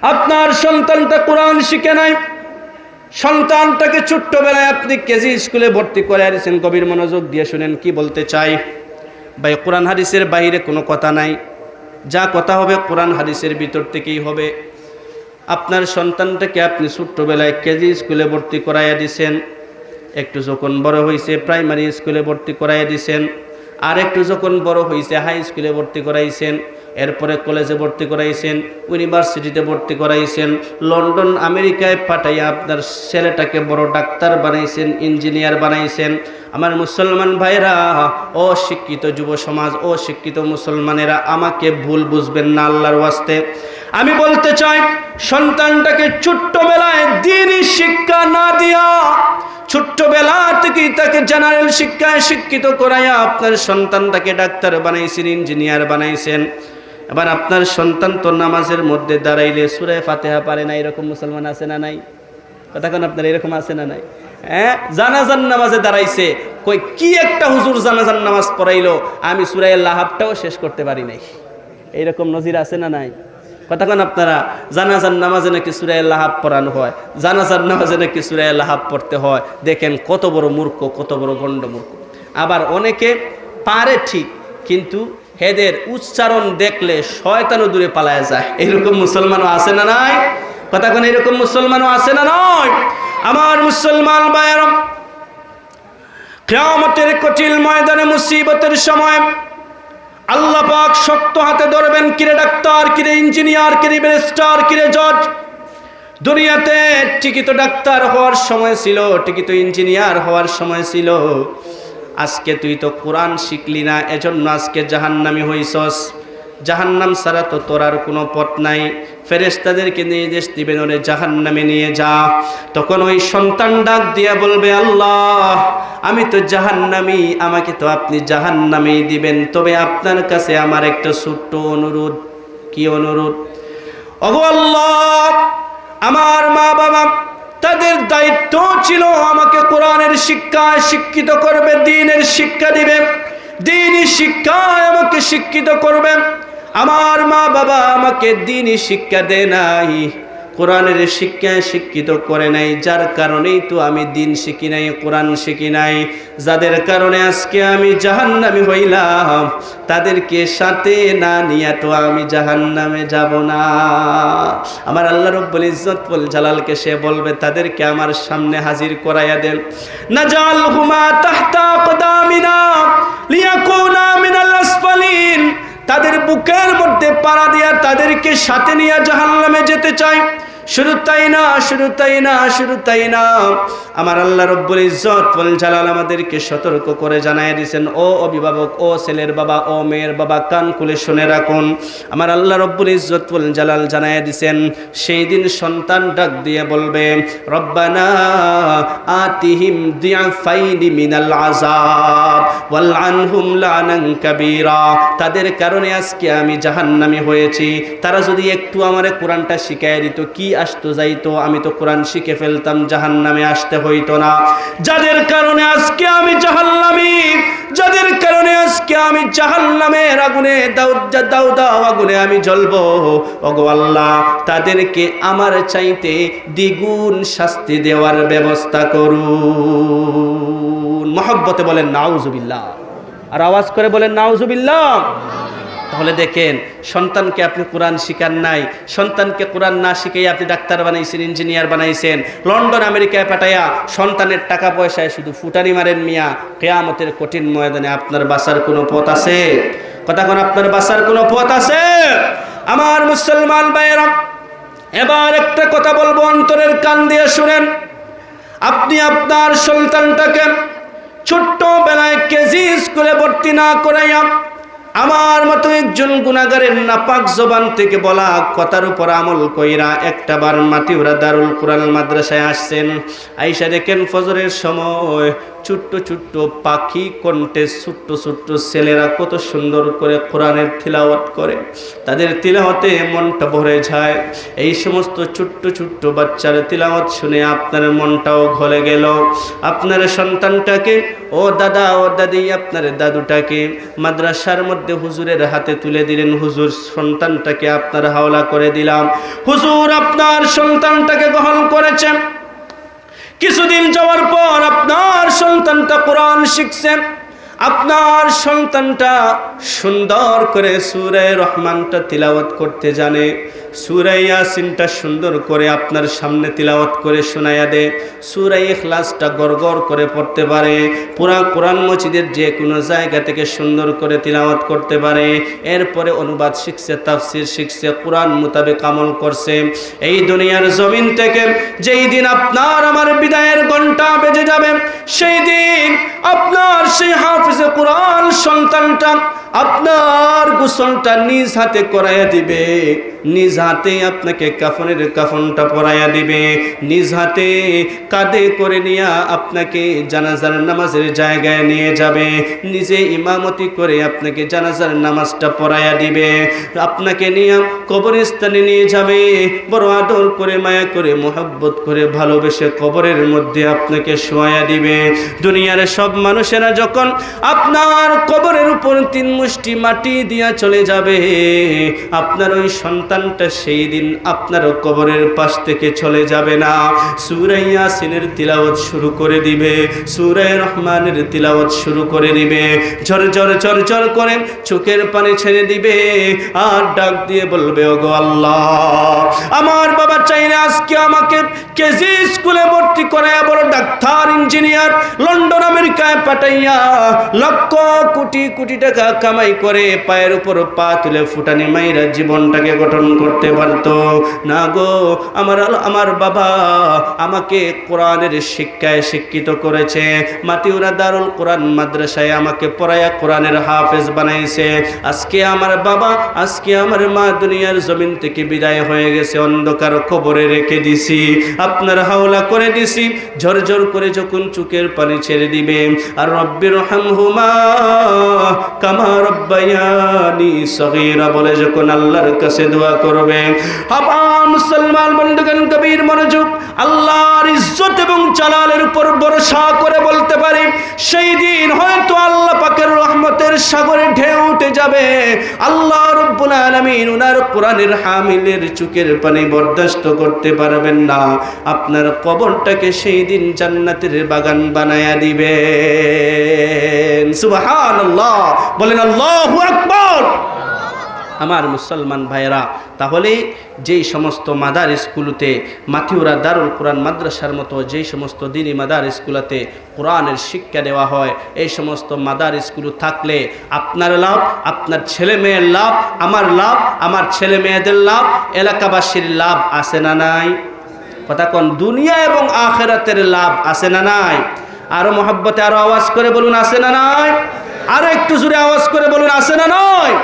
আপনার সন্তানটা কোরআন শিখে নাই, সন্তানটাকে ছোট্টবেলায় আপনি কেজি স্কুলে ভর্তি করে আছেন। গভীর মনোযোগ দিয়ে শুনেন কি বলতে চাই ভাই। কোরআন হাদিসের বাইরে কোনো কথা নাই, যা কথা হবে কোরআন হাদিসের ভিতর থেকেই হবে। আপনার সন্তানটাকে আপনি ছোট্টবেলায় কেজি স্কুলে ভর্তি করাইয়া দিছেন, একটু যখন বড় হয়েছে প্রাইমারি স্কুলে ভর্তি করাইয়া দিছেন, আর একটু যখন বড় হয়েছে হাই স্কুলে ভর্তি করাইছেন, এরপরে কলেজে ভর্তি করাইছেন, ইউনিভার্সিটিতে ভর্তি করাইছেন, লন্ডন আমেরিকায় পাঠাইয়া আপনার ছেলেটাকে বড় ডাক্তার বানাইছেন, ইঞ্জিনিয়ার বানাইছেন। আমার মুসলমান ভাইরা, অশিক্ষিত যুব সমাজ, অশিক্ষিত মুসলমানেরা আমাকে ভুল বুঝবেন না আল্লাহর ওয়াস্তে। আমি বলতে চাই, সন্তানটাকে ছোট্টবেলায় দ্বীনি শিক্ষা না দিয়া ছোট্টবেলা থেকেই তাকে জেনারেল শিক্ষায় শিক্ষিত করাইয়া আপনার সন্তানটাকে ডাক্তার বানাইছেন, ইঞ্জিনিয়ার বানাইছেন। এবার আপনার সন্তান তো নামাজের মধ্যে দাঁড়াইলে সূরা ফাতিহা পারে না, এরকম মুসলমান আছে না নাই? কথা কোন আপনার এরকম আছে না নাই? হ্যাঁ, জানাজার নামাজে দাঁড়াইছে, কই কি একটা হুজুর জানাজার নামাজ পড়াইলো, আমি সূরা লাহাবটাও শেষ করতে পারি নাই। এইরকম নজির আছে না নাই? কথা কোন আপনারা? জানাজার নামাজে নাকি সূরা লাহাব পড়ানো হয়, জানাজার নামাজে নাকি সূরা লাহাব পড়তে হয়। দেখেন কত বড় মূর্খ, কত বড় গণ্ড মূর্খ। আবার অনেকে পারে ঠিক, কিন্তু হেদের উচ্চারণ দেখলে শয়তানও দূরে পালায় যায়। এরকম মুসলমানও আছে না নাই? কথা কোন এরকম মুসলমানও আছে না নয়? আমার মুসলমান ভাইয়েরা, কিয়ামতের কঠিন ময়দানে মুসিবতের সময় আল্লাহ পাক শক্ত হাতে ধরবেন, কিরে ডাক্তার, কিরে ইঞ্জিনিয়ার, কিরে ব্যারিস্টার, কিরে জজ। দুনিয়াতে ঠিকই তো ডাক্তার হওয়ার সময় ছিল, ঠিকই তো ইঞ্জিনিয়ার হওয়ার সময় ছিল, আজকে তুই তো কোরআন শিখলি না, এজন্য আজকে জাহান্নামী হইছস। জাহান্নাম ছাড়া তো তোর আর কোনো পথ নাই। ফেরেশতাদেরকে নির্দেশ দিবেন, ওরে জাহান্নামে নিয়ে যা। তখন ওই সন্তান ডাক দিয়া বলবে, আল্লাহ আমি তো জাহান্নামী, আমাকে তো আপনি জাহান্নামেই দিবেন, তবে আপনার কাছে আমার একটা ছোট্ট অনুরোধ। কি অনুরোধ? ওগো আল্লাহ, আমার মা বাবা, তাদের দায়িত্ব ছিল আমাকে কোরআনের শিক্ষায় শিক্ষিত করবে, দ্বীনের শিক্ষা দিবে, দ্বীনি শিক্ষায় আমাকে শিক্ষিত করবে। আমার মা বাবা আমাকে দ্বীনি শিক্ষা দেয় নাই, কোরআনের শিক্ষায় শিক্ষিত করে নাই, যার কারণেই তো আমি দ্বীন শিখি নাই, কোরআন শিখি নাই। যাদের কারণে আজকে আমি জাহান্নামী হইলাম, তাদেরকে সাথে না নিয়ে তো আমি জাহান্নামে যাব না। আমার আল্লাহ রব্বুল ইজ্জত ওয়াল জালালকে সে বলবে, তাদেরকে আমার সামনে হাজির করাইয়া দেন। নাজালহুমা তাহতা আকদামিনা লিয়াকুনা মিনাল আসফালিন। তাদের বুকের মধ্যে পাড়া দিয়া তাদেরকে সাথে নিয়ে জাহান্নামে যেতে চাই। শুধু তাই না, শুধু তাই না, শুধু তাই না, আমার আল্লাহ রব্বুল ইজ্জত ওয়াল জালাল আমাদেরকে সতর্ক করে জানায় দিয়েছেন, ও অভিভাবক, ও ছেলের বাবা, ও মেয়ের বাবা, কান খুলে শুনে রাখুন। আমার আল্লাহ রব্বুল ইজ্জত ওয়াল জালাল জানায় দিয়েছেন, সেই দিন সন্তান ডাক দিয়ে বলবে, রব্বানা আতিহিম দিআফাইনি মিনাল আযাব ওয়াল আনহুম লানান কাবীরা। তাদের কারণে আজকে আমি জাহান্নামী হয়েছি। তারা যদি একটু আমারে কোরআনটা শিখায় দিত, কি আসতো যাইতো, আমি তো কোরআন শিখে ফেলতাম, জাহান্নামে আসতে হইতো না। যাদের কারণে আজকে আমি জাহান্নামী, যাদের কারণে আজকে আমি জাহান্নামের আগুনে দাউ দাউ আগুনে আমি জ্বলবো, ওগো আল্লাহ তাদেরকে আমার চাইতে দ্বিগুণ শাস্তি দেওয়ার ব্যবস্থা করুন। মহব্বতে বলেন নাউজুবিল্লাহ, আর আওয়াজ করে বলেন নাউজুবিল্লাহ। তাহলে দেখেন, সন্তানকে আপনি কোরআন শিখান নাই, সন্তানকে কোরআন না শিখেই আপনি ডাক্তার বানাইছেন, ইঞ্জিনিয়ার বানাইছেন, লন্ডন আমেরিকায় পাঠাইয়া সন্তানের টাকা পয়সায় শুধু ফুটানি মারেন মিয়া। কিয়ামতের কঠিন ময়দানে আপনার বাঁচার কোনো পথ আছে? কথা কোন আপনার বাঁচার কোনো পথ আছে? আমার মুসলমান ভাইয়েরা, এবার একটা কথা বলবো, অন্তরের কান দিয়ে শুনেন। আপনি আপনার সন্তানটাকে ছোট্টবেলায় কেজি স্কুলে ভর্তি না করাইয়া আমার মতো একজন গুনাহগারের নাপাক জবান থেকে বলা কথার উপর আমল কইরা একটাবার মাটিউরা দারুল কুরআন মাদ্রাসায় আসছেন। আইসা দেখেন ফজরের সময় ছোট্ট ছোট্ট পাখি কণ্ঠে ছোট্ট ছোট্ট ছেলেরা কত সুন্দর করে কোরআনের তিলাওয়াত করে, তাদের তিলাওয়াতে মনটা ভরে যায়। এই সমস্ত ছোট্ট ছোট্ট বাচ্চার তিলাওয়াত শুনে আপনার মনটাও গলে গেল। আপনার সন্তানটাকে, ও দাদা ও দাদি, আপনার দাদুটাকে মাদ্রাসার মধ্যে হুজুরের হাতে তুলে দিলেন। হুজুর, সন্তানটাকে আপনার হাওলা করে দিলাম। হুজুর আপনার সন্তানটাকে গ্রহণ করেছেন। কিছুদিন যাওয়ার পর আপনার সন্তানটা কোরআন শিখছে। আপনার সন্তানটা সুন্দর করে সূরা রহমানটা তিলাওয়াত করতে জানে, সূরা ইয়াসিনটা সুন্দর করে আপনার সামনে তিলাওয়াত করে শোনায়া দে, সূরা ইখলাসটা গড়গড় করে পড়তে পারে, পুরা কোরআন মসজিদের যে কোনো জায়গা থেকে সুন্দর করে তিলাওয়াত করতে পারে। এরপরে অনুবাদ শিখছে, তাফসির শিখছে, কোরআন মোতাবেক আমল করছে। এই দুনিয়ার জমিন থেকে যেই দিন আপনার আমার বিদায়ের ঘন্টা বেজে যাবে, সেই দিন আপনার সেই হাফিজে কোরআন সন্তানটা আপনার গোসলটা নিজ হাতে করাইয়া দিবে, নিজ হাতে আপনাকে কাফনের কাফনটা পরাইয়া দিবে, নিজ হাতে কাঁধে করে নিয়ে আপনাকে জানাজার নামাজের জায়গায় নিয়ে যাবে, নিজে ইমামতি করে আপনাকে জানাজার নামাজটা পড়াইয়া দিবে, আপনাকে নিয়ে কবরস্থানে নিয়ে যাবে, বড় আদর করে মায়া করে মোহাব্বত করে ভালোবেসে কবরের মধ্যে আপনাকে শোয়াইয়া দিবে। দুনিয়ার সব মানুষেরা যখন আপনার কবরের উপর 3 মুষ্টি মাটি দিয়া চলে যাবে, আপনার ওই সন্তানটা সেই দিন আপনার কবরের পাশ থেকে চলে যাবে না, সূরা ইয়াসিনের তিলাওয়াত শুরু করে দিবে, সূরা রহমানের তিলাওয়াত শুরু করে দিবে, ঝরঝর ঝরঝর করে চোখের পানি ছেড়ে দিবে, আর ডাক দিয়ে বলবে, ওগো আল্লাহ, আমার বাবা চাইলে আজকে আমাকে কেজি স্কুলে ভর্তি করাইয়া বড় ডাক্তার ইঞ্জিনিয়ার লন্ডন আমেরিকায় পাঠাইয়া লক্ষ কোটি কোটি টাকা কামাই করে পায়ের উপর পা তুলে ফুটানি মাইরা জীবনটাকে গঠন করতে পারতো না গো। আমার বাবা আমাকে কোরআনের শিক্ষায় শিক্ষিত করেছে, মাতিউরা দারুল কোরআন মাদ্রাসায় আমাকে পড়ায়া কোরআনের হাফেজ বানাইছে। আজকে আমার বাবা, আজকে আমার মা দুনিয়ার জমিন থেকে বিদায় হয়ে গেছে, অন্ধকার কবরে রেখে দিছি, আপনার হাওলা করে দিছি। ঝরঝর করে যখন চোখের পানি ছেড়ে দিবে, আর রব্বির হামহুমা কামা রব্বায়ানি সগীরা বলে যখন আল্লাহর কাছে দোয়া করবে, আবার মুসলমান বন্ধুগণ কবির মনোযোগ, আল্লাহর ইজ্জত এবং জালালের উপর ভরসা করে বলতে পারি, সেই দিন হয়তো আল্লাহ পাকের রহমতের সাগরে ঢেউ উঠে যাবে। আল্লাহ রব্বুল আলামিন ওনার কোরআনের হামিলের চোখের পানি বরদাস্ত করতে পারবেন না, আপনার কবরটাকে সেই দিন জান্নাতের বাগান বানায়া দিবেন। সুবহানাল্লাহ, বলেন আল্লাহু আকবার। আমার মুসলমান ভাইরা, তাহলে যেই সমস্ত মাদার স্কুলতে মাথিউরা দারুল কোরআন মাদ্রাসার মতো যেই সমস্ত দিনী মাদার স্কুলতে কোরআনের শিক্ষা দেওয়া হয়, এই সমস্ত মাদার স্কুল থাকলে আপনার লাভ, আপনার ছেলে মেয়ের লাভ, আমার লাভ, আমার ছেলে মেয়েদের লাভ, এলাকাবাসীর লাভ আছে না নাই? কথা কোন, দুনিয়া এবং আখিরাতের লাভ আছে না নাই? আরো মহব্বতে আরো আওয়াজ করে বলুন, আছে না নাই? আরো একটু জোরে আওয়াজ করে বলুন, আছে না নয়?